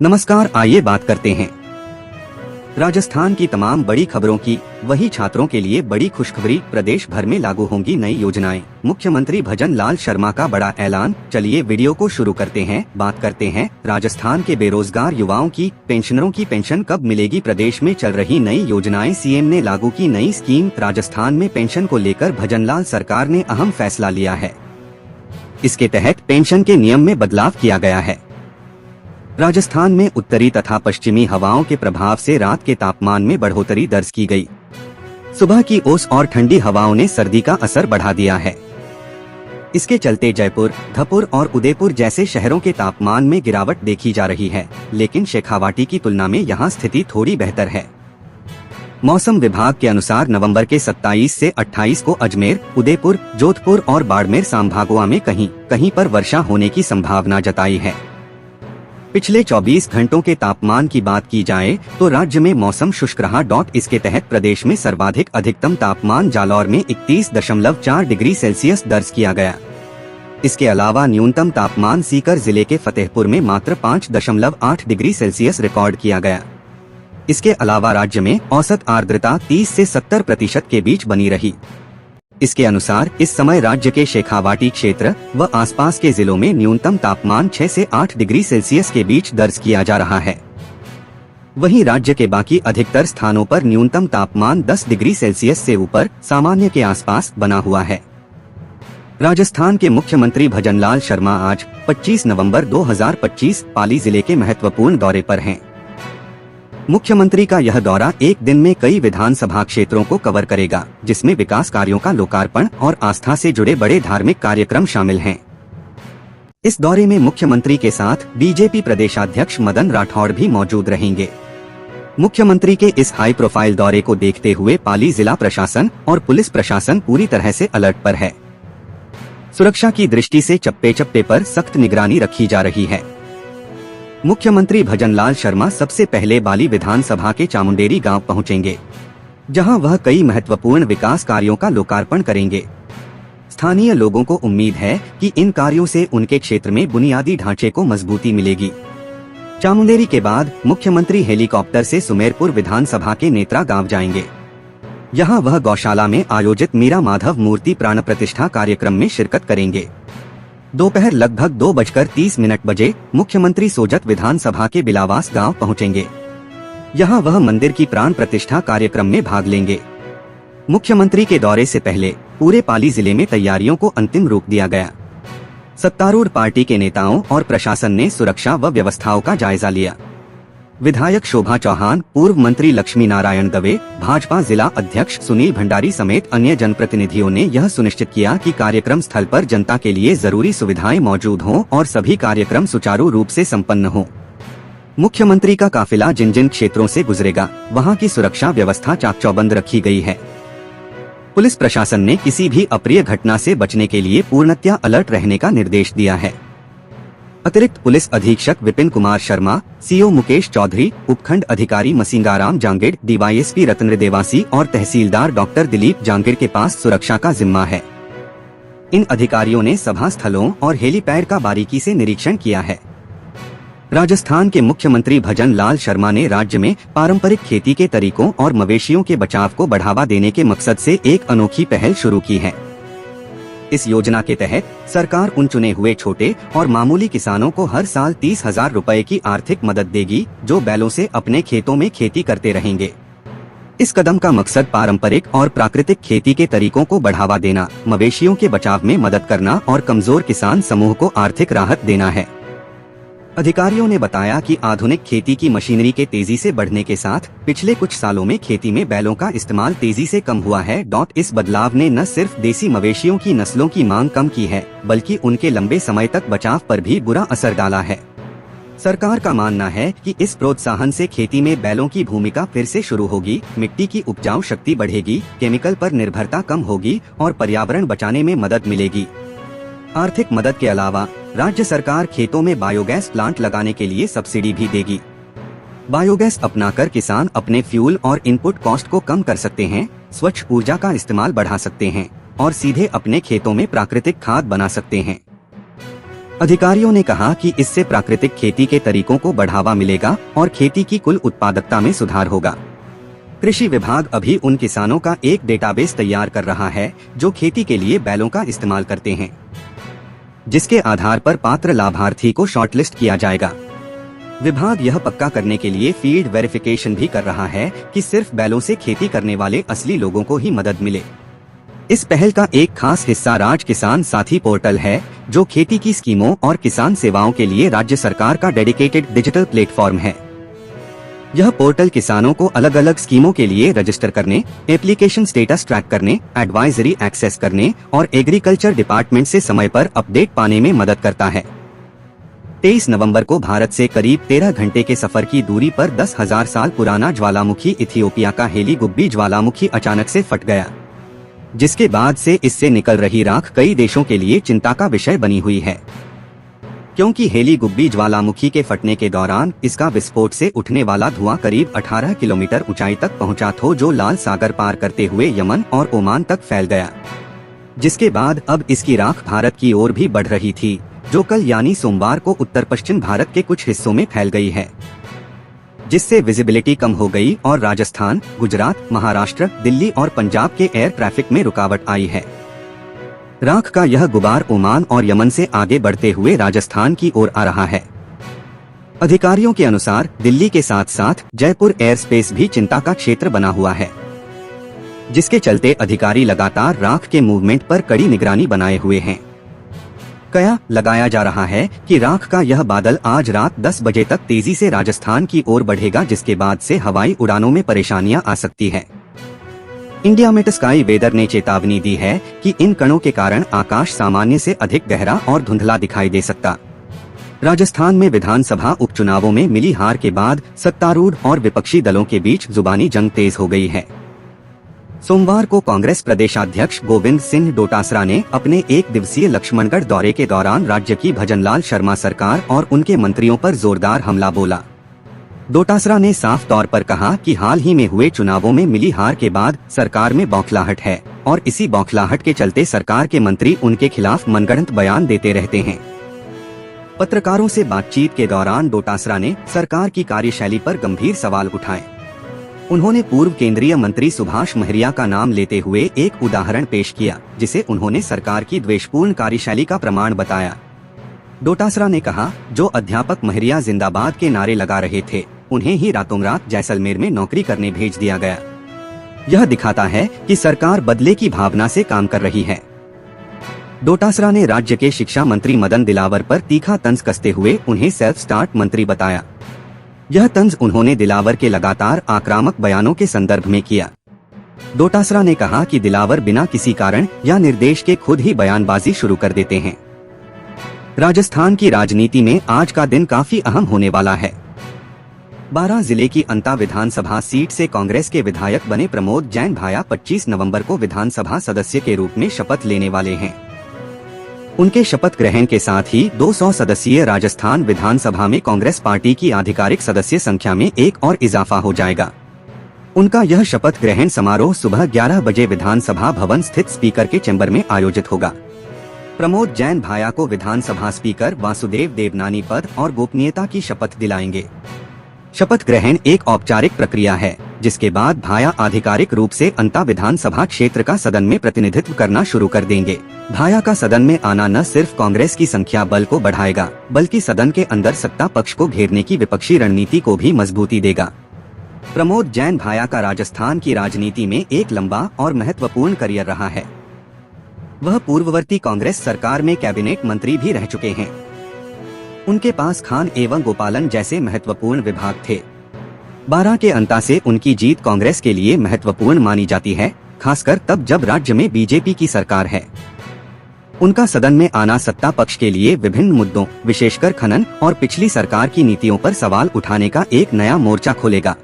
नमस्कार, आइए बात करते हैं राजस्थान की तमाम बड़ी खबरों की। वही छात्रों के लिए बड़ी खुशखबरी, प्रदेश भर में लागू होंगी नई योजनाएं। मुख्यमंत्री भजन लाल शर्मा का बड़ा ऐलान। चलिए वीडियो को शुरू करते हैं। बात करते हैं राजस्थान के बेरोजगार युवाओं की। पेंशनरों की पेंशन कब मिलेगी? प्रदेश में चल रही नई योजनाएं। सीएम ने लागू की नई स्कीम। राजस्थान में पेंशन को लेकर भजनलाल सरकार ने अहम फैसला लिया है। इसके तहत पेंशन के नियम में बदलाव किया गया है। राजस्थान में उत्तरी तथा पश्चिमी हवाओं के प्रभाव से रात के तापमान में बढ़ोतरी दर्ज की गई। सुबह की ओस और ठंडी हवाओं ने सर्दी का असर बढ़ा दिया है। इसके चलते जयपुर, धपुर और उदयपुर जैसे शहरों के तापमान में गिरावट देखी जा रही है, लेकिन शेखावाटी की तुलना में यहां स्थिति थोड़ी बेहतर है। मौसम विभाग के अनुसार नवंबर के 27 से 28 को अजमेर, उदयपुर, जोधपुर और बाड़मेर संभागों में कहीं कहीं पर वर्षा होने की संभावना जताई है। पिछले 24 घंटों के तापमान की बात की जाए तो राज्य में मौसम शुष्क रहा। इसके तहत प्रदेश में सर्वाधिक अधिकतम तापमान जालौर में 31.4 डिग्री सेल्सियस दर्ज किया गया। इसके अलावा न्यूनतम तापमान सीकर जिले के फतेहपुर में मात्र 5.8 डिग्री सेल्सियस रिकॉर्ड किया गया। इसके अलावा राज्य में औसत आर्द्रता 30 से 70% के बीच बनी रही। इसके अनुसार इस समय राज्य के शेखावाटी क्षेत्र व आसपास के जिलों में न्यूनतम तापमान 6 से 8 डिग्री सेल्सियस के बीच दर्ज किया जा रहा है। वहीं राज्य के बाकी अधिकतर स्थानों पर न्यूनतम तापमान 10 डिग्री सेल्सियस से ऊपर सामान्य के आसपास बना हुआ है। राजस्थान के मुख्यमंत्री भजनलाल शर्मा आज 25 नवंबर 2025 पाली जिले के महत्वपूर्ण दौरे पर हैं। मुख्यमंत्री का यह दौरा एक दिन में कई विधानसभा क्षेत्रों को कवर करेगा, जिसमें विकास कार्यों का लोकार्पण और आस्था से जुड़े बड़े धार्मिक कार्यक्रम शामिल हैं। इस दौरे में मुख्यमंत्री के साथ बीजेपी प्रदेशाध्यक्ष मदन राठौड़ भी मौजूद रहेंगे। मुख्यमंत्री के इस हाई प्रोफाइल दौरे को देखते हुए पाली जिला प्रशासन और पुलिस प्रशासन पूरी तरह से अलर्ट पर है। सुरक्षा की दृष्टि से चप्पे चप्पे पर सख्त निगरानी रखी जा रही है। मुख्यमंत्री भजनलाल शर्मा सबसे पहले बाली विधानसभा के चामुंडेरी गांव पहुंचेंगे, जहां वह कई महत्वपूर्ण विकास कार्यों का लोकार्पण करेंगे। स्थानीय लोगों को उम्मीद है कि इन कार्यों से उनके क्षेत्र में बुनियादी ढांचे को मजबूती मिलेगी। चामुंडेरी के बाद मुख्यमंत्री हेलीकॉप्टर से सुमेरपुर विधानसभा के नेत्रा गांव जाएंगे। यहां वह गौशाला में आयोजित मीरा माधव मूर्ति प्राण प्रतिष्ठा कार्यक्रम में शिरकत करेंगे। दोपहर लगभग 2:30 बजे मुख्यमंत्री सोजत विधानसभा के बिलावास गांव पहुंचेंगे। यहां वह मंदिर की प्राण प्रतिष्ठा कार्यक्रम में भाग लेंगे। मुख्यमंत्री के दौरे से पहले पूरे पाली जिले में तैयारियों को अंतिम रूप दिया गया। सत्तारूढ़ पार्टी के नेताओं और प्रशासन ने सुरक्षा व व्यवस्थाओं का जायजा लिया। विधायक शोभा चौहान, पूर्व मंत्री लक्ष्मी नारायण दवे, भाजपा जिला अध्यक्ष सुनील भंडारी समेत अन्य जनप्रतिनिधियों ने यह सुनिश्चित किया कि कार्यक्रम स्थल पर जनता के लिए जरूरी सुविधाएं मौजूद हों और सभी कार्यक्रम सुचारू रूप से संपन्न हों। मुख्यमंत्री का काफिला जिन जिन क्षेत्रों से गुजरेगा, वहां की सुरक्षा व्यवस्था चाक चौबंद रखी गई है। पुलिस प्रशासन ने किसी भी अप्रिय घटना से बचने के लिए पूर्णतया अलर्ट रहने का निर्देश दिया है। अतिरिक्त पुलिस अधीक्षक विपिन कुमार शर्मा, सीओ मुकेश चौधरी, उपखंड अधिकारी मसिंगाराम जांगिड़, डीवाईएसपी रत्न देवासी और तहसीलदार डॉक्टर दिलीप जांगिड़ के पास सुरक्षा का जिम्मा है। इन अधिकारियों ने सभा स्थलों और हेलीपैड का बारीकी से निरीक्षण किया है। राजस्थान के मुख्यमंत्री भजन लाल शर्मा ने राज्य में पारंपरिक खेती के तरीकों और मवेशियों के बचाव को बढ़ावा देने के मकसद से एक अनोखी पहल शुरू की है। इस योजना के तहत सरकार उन चुने हुए छोटे और मामूली किसानों को हर साल 30,000 रुपए की आर्थिक मदद देगी, जो बैलों से अपने खेतों में खेती करते रहेंगे। इस कदम का मकसद पारंपरिक और प्राकृतिक खेती के तरीकों को बढ़ावा देना, मवेशियों के बचाव में मदद करना और कमजोर किसान समूह को आर्थिक राहत देना है। अधिकारियों ने बताया कि आधुनिक खेती की मशीनरी के तेजी से बढ़ने के साथ पिछले कुछ सालों में खेती में बैलों का इस्तेमाल तेजी से कम हुआ है। इस बदलाव ने न सिर्फ देसी मवेशियों की नस्लों की मांग कम की है, बल्कि उनके लंबे समय तक बचाव पर भी बुरा असर डाला है। सरकार का मानना है कि इस प्रोत्साहन से खेती में बैलों की भूमिका फिर से शुरू होगी, मिट्टी की उपजाऊ शक्ति बढ़ेगी, केमिकल पर निर्भरता कम होगी और पर्यावरण बचाने में मदद मिलेगी। आर्थिक मदद के अलावा राज्य सरकार खेतों में बायोगैस प्लांट लगाने के लिए सब्सिडी भी देगी। बायोगैस अपनाकर किसान अपने फ्यूल और इनपुट कॉस्ट को कम कर सकते हैं, स्वच्छ ऊर्जा का इस्तेमाल बढ़ा सकते हैं और सीधे अपने खेतों में प्राकृतिक खाद बना सकते हैं। अधिकारियों ने कहा कि इससे प्राकृतिक खेती के तरीकों को बढ़ावा मिलेगा और खेती की कुल उत्पादकता में सुधार होगा। कृषि विभाग अभी उन किसानों का एक डेटाबेस तैयार कर रहा है जो खेती के लिए बैलों का इस्तेमाल करते हैं, जिसके आधार पर पात्र लाभार्थी को शॉर्टलिस्ट किया जाएगा। विभाग यह पक्का करने के लिए फील्ड वेरिफिकेशन भी कर रहा है कि सिर्फ बैलों से खेती करने वाले असली लोगों को ही मदद मिले। इस पहल का एक खास हिस्सा राज किसान साथी पोर्टल है, जो खेती की स्कीमों और किसान सेवाओं के लिए राज्य सरकार का डेडिकेटेड डिजिटल प्लेटफॉर्म है। यह पोर्टल किसानों को अलग अलग स्कीमों के लिए रजिस्टर करने, एप्लीकेशन स्टेटस ट्रैक करने, एडवाइजरी एक्सेस करने और एग्रीकल्चर डिपार्टमेंट से समय पर अपडेट पाने में मदद करता है। 23 नवंबर को भारत से करीब 13 घंटे के सफर की दूरी पर 10,000 साल पुराना ज्वालामुखी इथियोपिया का हेली गुब्बी ज्वालामुखी अचानक से फट गया, जिसके बाद से इससे निकल रही राख कई देशों के लिए चिंता का विषय बनी हुई है, क्योंकि हेली गुब्बी ज्वालामुखी के फटने के दौरान इसका विस्फोट से उठने वाला धुआं करीब 18 किलोमीटर ऊंचाई तक पहुंचा था, जो लाल सागर पार करते हुए यमन और ओमान तक फैल गया, जिसके बाद अब इसकी राख भारत की ओर भी बढ़ रही थी, जो कल यानी सोमवार को उत्तर पश्चिम भारत के कुछ हिस्सों में फैल गई है, जिससे विजिबिलिटी कम हो गई और राजस्थान, गुजरात, महाराष्ट्र, दिल्ली और पंजाब के एयर ट्रैफिक में रुकावट आई है। राख का यह गुबार ओमान और यमन से आगे बढ़ते हुए राजस्थान की ओर आ रहा है। अधिकारियों के अनुसार दिल्ली के साथ साथ जयपुर एयर स्पेस भी चिंता का क्षेत्र बना हुआ है, जिसके चलते अधिकारी लगातार राख के मूवमेंट पर कड़ी निगरानी बनाए हुए हैं। कया लगाया जा रहा है कि राख का यह बादल आज रात 10 बजे तक तेजी से राजस्थान की ओर बढ़ेगा, जिसके बाद से हवाई उड़ानों में परेशानियां आ सकती है। इंडिया मेट स्काई वेदर ने चेतावनी दी है कि इन कणों के कारण आकाश सामान्य से अधिक गहरा और धुंधला दिखाई दे सकता। राजस्थान में विधानसभा उपचुनावों में मिली हार के बाद सत्तारूढ़ और विपक्षी दलों के बीच जुबानी जंग तेज हो गई है। सोमवार को कांग्रेस प्रदेशाध्यक्ष गोविंद सिंह डोटासरा ने अपने एक दिवसीय लक्ष्मणगढ़ दौरे के दौरान राज्य की भजनलाल शर्मा सरकार और उनके मंत्रियों पर जोरदार हमला बोला। डोटासरा ने साफ तौर पर कहा कि हाल ही में हुए चुनावों में मिली हार के बाद सरकार में बौखलाहट है और इसी बौखलाहट के चलते सरकार के मंत्री उनके खिलाफ मनगढ़ंत बयान देते रहते हैं। पत्रकारों से बातचीत के दौरान डोटासरा ने सरकार की कार्यशैली पर गंभीर सवाल उठाए। उन्होंने पूर्व केंद्रीय मंत्री सुभाष महरिया का नाम लेते हुए एक उदाहरण पेश किया, जिसे उन्होंने सरकार की द्वेषपूर्ण कार्यशैली का प्रमाण बताया। डोटासरा ने कहा, जो अध्यापक महरिया जिंदाबाद के नारे लगा रहे थे, उन्हें ही रातों रात जैसलमेर में नौकरी करने भेज दिया गया। यह दिखाता है कि सरकार बदले की भावना से काम कर रही है। डोटासरा ने राज्य के शिक्षा मंत्री मदन दिलावर पर तीखा तंज कसते हुए उन्हें सेल्फ स्टार्ट मंत्री बताया। यह तंज उन्होंने दिलावर के लगातार आक्रामक बयानों के संदर्भ में किया। डोटासरा ने कहा कि दिलावर बिना किसी कारण या निर्देश के खुद ही बयानबाजी शुरू कर देते हैं। राजस्थान की राजनीति में आज का दिन काफी अहम होने वाला है। बारां जिले की अंता विधानसभा सीट से कांग्रेस के विधायक बने प्रमोद जैन भाया 25 नवंबर को विधानसभा सदस्य के रूप में शपथ लेने वाले हैं। उनके शपथ ग्रहण के साथ ही 200 सदस्यीय राजस्थान विधानसभा में कांग्रेस पार्टी की आधिकारिक सदस्य संख्या में एक और इजाफा हो जाएगा। उनका यह शपथ ग्रहण समारोह सुबह 11 बजे विधानसभा भवन स्थित स्पीकर के चैम्बर में आयोजित होगा। प्रमोद जैन भाया को विधानसभा स्पीकर वासुदेव देवनानी पद और गोपनीयता की शपथ दिलाएंगे। शपथ ग्रहण एक औपचारिक प्रक्रिया है, जिसके बाद भाया आधिकारिक रूप से अंता विधानसभा क्षेत्र का सदन में प्रतिनिधित्व करना शुरू कर देंगे। भाया का सदन में आना न सिर्फ कांग्रेस की संख्या बल को बढ़ाएगा, बल्कि सदन के अंदर सत्ता पक्ष को घेरने की विपक्षी रणनीति को भी मजबूती देगा। प्रमोद जैन भाया का राजस्थान की राजनीति में एक लंबा और महत्वपूर्ण करियर रहा है। वह पूर्ववर्ती कांग्रेस सरकार में कैबिनेट मंत्री भी रह चुके हैं। उनके पास खान एवं गोपालन जैसे महत्वपूर्ण विभाग थे। बारां के अंता से उनकी जीत कांग्रेस के लिए महत्वपूर्ण मानी जाती है, खासकर तब जब राज्य में बीजेपी की सरकार है। उनका सदन में आना सत्ता पक्ष के लिए विभिन्न मुद्दों, विशेषकर खनन और पिछली सरकार की नीतियों पर सवाल उठाने का एक नया मोर्चा खोलेगा।